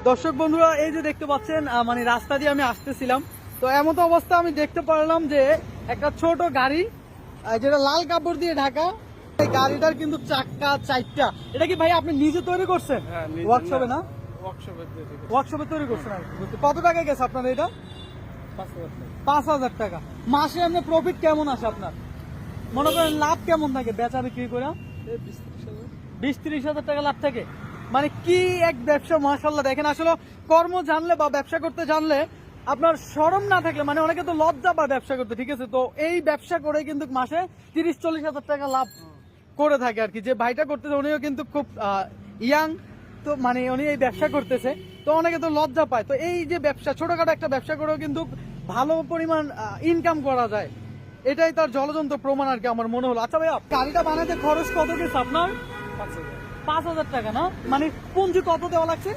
দর্শক বন্ধুরা, এই যে দেখতে পাচ্ছেন মানে রাস্তা দিয়ে আমি আসতেছিলাম, তো এমন অবস্থা আমি দেখতে পারলাম যে একটা ছোট গাড়ি যেটা লাল কাপড় দিয়ে ঢাকা, এই গাড়িটার কিন্তু চাক্কা চারটা। এটা কি ভাই আপনি নিজে তৈরি করছেন? ওয়ার্কশপে না, ওয়ার্কশপে তৈরি করছেন। কত টাকা গেছে আপনার এটা? 5,000 টাকা। মাসে আপনার প্রফিট কেমন আসে আপনার? মনে করেন লাভ কেমন থাকে বেচা বিক্রি করে? 20-30 হাজার টাকা লাভ থাকে। মানে কি এক ব্যবসা মাশাআল্লাহ। দেখেন আসলে কর্ম জানলে বা ব্যবসা করতে জানলে আপনার শরম না থাকলে, মানে অনেকে তো লজ্জা পায় ব্যবসা করতে, ঠিক আছে, তো এই ব্যবসা করে কিন্তু মাসে 30-40 হাজার টাকা লাভ করে থাকে আর কি। যে ভাইটা করতেছে উনিও কিন্তু খুব ইয়াং, তো মানে উনি এই ব্যবসা করতেছে, তো অনেকে তো লজ্জা পায়। তো এই যে ব্যবসা, ছোটখাটো একটা ব্যবসা করেও কিন্তু ভালো পরিমাণ ইনকাম করা যায়, এটাই তার জলজন্ত প্রমাণ আর কি আমার মনে হলো। আচ্ছা ভাইয়া, গাড়িটা বানাতে খরচ কত গেছে আপনার? 5,000 টাকা না? মানে পুঁজি কত দেওয়া লাগছে?